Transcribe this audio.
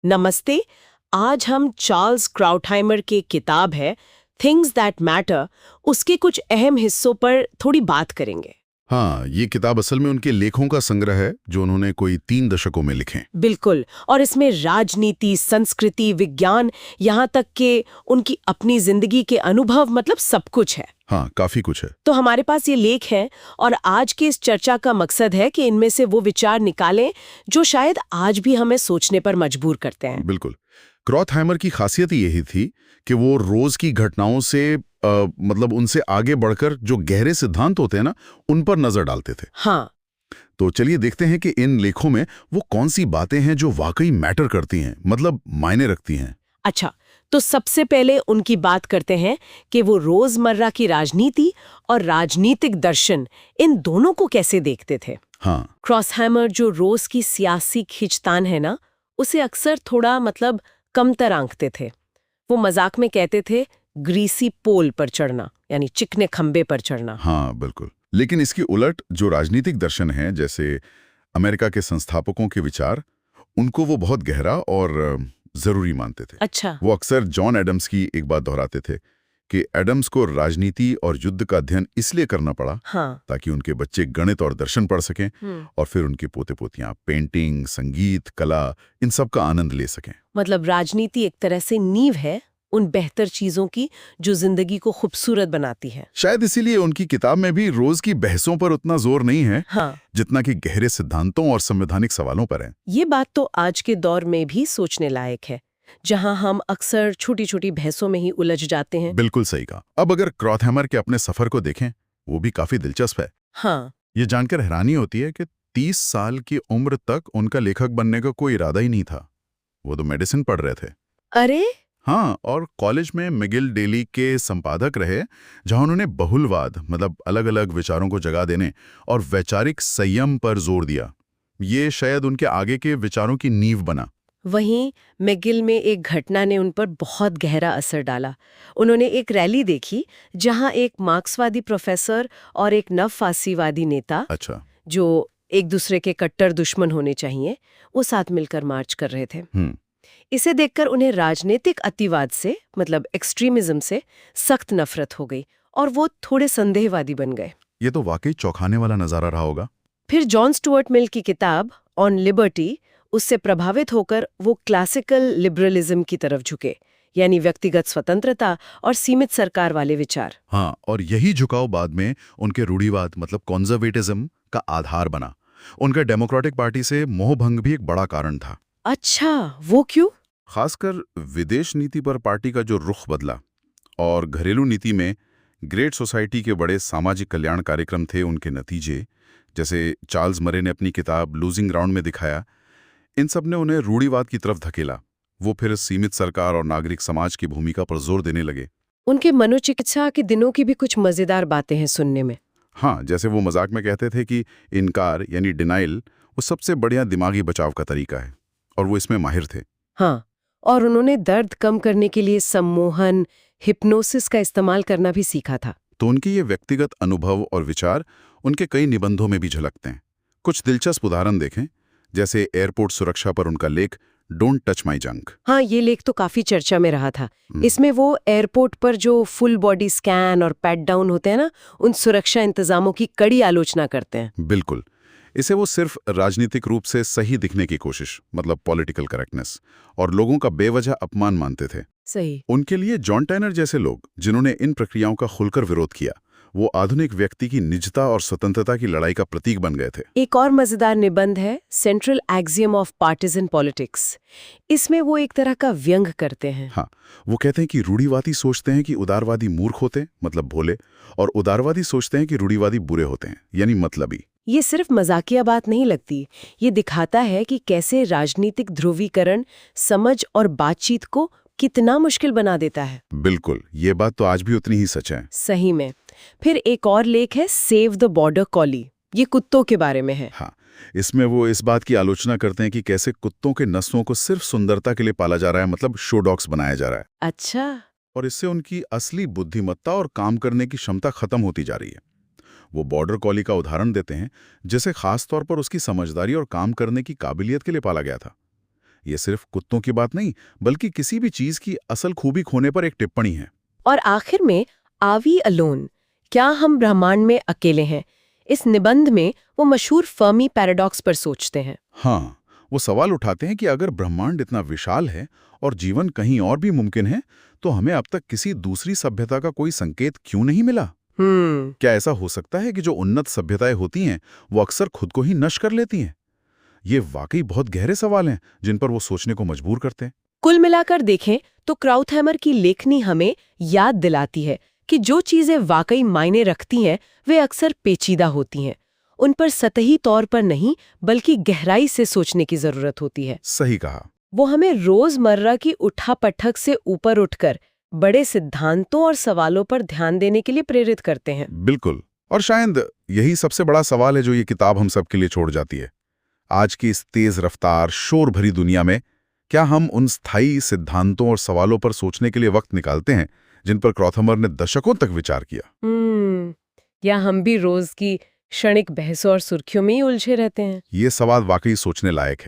नमस्ते। आज हम चार्ल्स क्राउथहाइमर की किताब है थिंग्स दैट मैटर, उसके कुछ अहम हिस्सों पर थोड़ी बात करेंगे। हाँ, ये किताब असल में उनके लेखों का संग्रह है जो उन्होंने कोई 3 दशकों में लिखे। बिल्कुल। और इसमें राजनीति, संस्कृति, विज्ञान, यहाँ तक कि उनकी अपनी जिंदगी के अनुभव, मतलब सब कुछ है। हाँ, काफी कुछ है। तो हमारे पास ये लेख हैं और आज की इस चर्चा का मकसद है कि इनमें से वो विचार निकालें जो शायद आज भी हमें सोचने पर मजबूर करते हैं। बिल्कुल। क्रॉथहाइमर की खासियत यही थी कि वो रोज की घटनाओं से मतलब उनसे आगे बढ़कर जो गहरे सिद्धांत होते हैं ना, उन पर नजर डालते थे। हाँ। तो चलिए देखते हैं कि इन लेखों में वो कौन सी बातें हैं जो वाकई मैटर करती हैं, मतलब मायने रखती हैं। अच्छा, तो सबसे पहले उनकी बात करते हैं कि वो रोजमर्रा की राजनीति और राजनीतिक दर्शन, इन दोनों को कैसे देखते थे। हाँ। क्रॉसहैमर जो रोज की सियासी खींचतान है ना, उसे अक्सर थोड़ा मतलब कमतर आंकते थे। वो मजाक में कहते थे ग्रीसी पोल पर चढ़ना, यानी चिकने खंबे पर चढ़ना। हाँ, बिल्कुल। लेकिन इसकी उलट जो राजनीतिक दर्शन है, जैसे अमेरिका के संस्थापकों के विचार, उनको वो बहुत गहरा और जरूरी मानते थे। अच्छा। वो अक्सर जॉन एडम्स की एक बात दोहराते थे कि एडम्स को राजनीति और युद्ध का अध्ययन इसलिए करना पड़ा हाँ। ताकि उनके बच्चे गणित और दर्शन पढ़ सकें और फिर उनके पोते पोतियां पेंटिंग, संगीत, कला, इन सब का आनंद ले सकें। मतलब राजनीति एक तरह से नींव है उन बेहतर चीजों की जो जिंदगी को खूबसूरत बनाती है। शायद इसीलिए उनकी किताब में भी रोज की बहसों पर उतना जोर नहीं है, हाँ। जितना कि गहरे सिद्धांतों और संवैधानिक सवालों पर है। ये बात तो आज के दौर में भी सोचने लायक है, जहां हम अक्सर छोटी छोटी बहसों में ही उलझ जाते हैं। बिल्कुल सही कहा। अब अगर क्रॉथहैमर के अपने सफर को देखें, वो भी काफी दिलचस्प है। हाँ। ये जानकर हैरानी होती है कि 30 साल की उम्र तक उनका लेखक बनने का कोई इरादा ही नहीं था। वो तो मेडिसिन पढ़ रहे थे। अरे। हाँ, और कॉलेज में मिगिल डेली के संपादक रहे, जहां उन्होंने बहुलवाद, मतलब अलग अलग विचारों को जगह देने और वैचारिक संयम पर जोर दिया। ये शायद उनके आगे के विचारों की नींव बना। वहीं मैगिल में एक घटना ने उन पर बहुत गहरा असर डाला। उन्होंने एक रैली देखी जहां एक मार्क्सवादी प्रोफेसर और एक नवफासीवादी नेता, अच्छा। जो एक दूसरे के कट्टर दुश्मन होने चाहिए, वो साथ मिलकर मार्च कर रहे थे। इसे देखकर उन्हें राजनीतिक अतिवाद से, मतलब एक्सट्रीमिज्म से सख्त नफरत हो गई और वो थोड़े संदेहवादी बन गए। ये तो वाकई चौंकाने वाला नजारा रहा होगा। फिर जॉन स्टुअर्ट मिल की किताब ऑन लिबर्टी, उससे प्रभावित होकर वो क्लासिकल लिबरलिज्म की तरफ झुके, यानी व्यक्तिगत स्वतंत्रता और सीमित सरकार वाले विचार। हाँ, और यही झुकाव बाद में उनके रूढ़िवाद, मतलब कॉन्जर्वेटिज्म का आधार बना। उनका डेमोक्रेटिक पार्टी से मोहभंग भी एक बड़ा कारण था। अच्छा, वो क्यों? खासकर विदेश नीति पर पार्टी का जो रुख बदला और घरेलू नीति में ग्रेट सोसाइटी के बड़े सामाजिक कल्याण कार्यक्रम थे उनके नतीजे, जैसे चार्ल्स मरे ने अपनी किताब लूजिंग ग्राउंड में दिखाया। इन सब ने उन्हें रूढ़िवाद की तरफ धकेला। वो फिर सीमित सरकार और नागरिक समाज की भूमिका पर जोर देने लगे। उनके मनोचिकित्सा के दिनों की भी कुछ मजेदार बातें हैं सुनने में। हाँ, जैसे वो मजाक में कहते थे कि इनकार यानी डिनाइल वो सबसे बढ़िया दिमागी बचाव का तरीका है, और वो इसमें माहिर थे। हाँ, और उन्होंने दर्द कम करने के लिए सम्मोहन, हिप्नोसिस का इस्तेमाल करना भी सीखा था। तो उनके ये व्यक्तिगत अनुभव और विचार उनके कई निबंधों में भी झलकते हैं। कुछ दिलचस्प उदाहरण देखें, जैसे एयरपोर्ट सुरक्षा पर उनका लेख डोंट टच माई जंक। हाँ, ये लेख तो काफी चर्चा में रहा था। इसमें वो एयरपोर्ट पर जो फुल बॉडी स्कैन और पैट डाउन होते हैं ना, उन सुरक्षा इंतजामों की कड़ी आलोचना करते हैं। बिल्कुल। इसे वो सिर्फ राजनीतिक रूप से सही दिखने की कोशिश, मतलब पॉलिटिकल करेक्टनेस, और लोगों का बेवजह अपमान मानते थे। सही। उनके लिए जॉन टाइनर जैसे लोग, जिन्होंने इन प्रक्रियाओं का खुलकर विरोध किया, वो आधुनिक व्यक्ति की निजता और स्वतंत्रता की लड़ाई का प्रतीक बन गए थे। एक और मजेदार निबंध है central axiom of partisan politics. इसमें वो एक तरह का व्यंग करते हैं। हाँ, वो कहते हैं कि रूढ़िवादी सोचते हैं कि उदारवादी मूर्ख होते हैं, मतलब भोले, और उदारवादी सोचते हैं कि रूढ़िवादी बुरे होते हैं, यानी मतलबी। ये सिर्फ मजाकिया बात नहीं लगती, ये दिखाता है कि कैसे राजनीतिक ध्रुवीकरण समझ और बातचीत को कितना मुश्किल बना देता है। बिल्कुल, ये बात तो आज भी उतनी ही सच है। सही में। फिर एक और लेख है सेव द बॉर्डर कॉली, ये कुत्तों के बारे में है। हाँ, इसमें वो इस बात की आलोचना करते हैं कि कैसे कुत्तों के नस्लों को सिर्फ सुंदरता के लिए पाला जा रहा है, मतलब शो डॉग्स बनाया जा रहा है। अच्छा। और इससे उनकी असली बुद्धिमत्ता और काम करने की क्षमता खत्म होती जा रही है। वो बॉर्डर कॉली का उदाहरण देते हैं, जिसे खास तौर पर उसकी समझदारी और काम करने की काबिलियत के लिए पाला गया था। ये सिर्फ कुत्तों की बात नहीं, बल्कि किसी भी चीज की असल खूबी खोने पर एक टिप्पणी है। और आखिर में आर वी अलोन, क्या हम ब्रह्मांड में अकेले हैं? इस निबंध में वो मशहूर फर्मी पैराडॉक्स पर सोचते हैं। हाँ, वो सवाल उठाते हैं कि अगर ब्रह्मांड इतना विशाल है और जीवन कहीं और भी मुमकिन है, तो हमें अब तक किसी दूसरी सभ्यता का कोई संकेत क्यों नहीं मिला? क्या ऐसा हो सकता है कि जो उन्नत सभ्यताएं होती हैं वो अक्सर खुद को ही नष्ट कर लेती हैं? ये वाकई बहुत गहरे सवाल हैं जिन पर वो सोचने को मजबूर करते हैं। कुल मिलाकर देखें तो क्राउथहैमर की लेखनी हमें याद दिलाती है कि जो चीजें वाकई मायने रखती हैं वे अक्सर पेचीदा होती हैं। उन पर सतही तौर पर नहीं बल्कि गहराई से सोचने की जरूरत होती है। सही कहा। वो हमें रोजमर्रा की उठा-पटक से ऊपर उठकर बड़े सिद्धांतों और सवालों पर ध्यान देने के लिए प्रेरित करते हैं। बिल्कुल। और शायद यही सबसे बड़ा सवाल है जो ये किताब हम सबके लिए छोड़ जाती है। आज की इस तेज रफ्तार, शोर भरी दुनिया में क्या हम उन स्थायी सिद्धांतों और सवालों पर सोचने के लिए वक्त निकालते हैं जिन पर क्राउथहैमर ने दशकों तक विचार किया? या हम भी रोज की क्षणिक बहसों और सुर्खियों में ही उलझे रहते हैं? ये सवाल वाकई सोचने लायक है।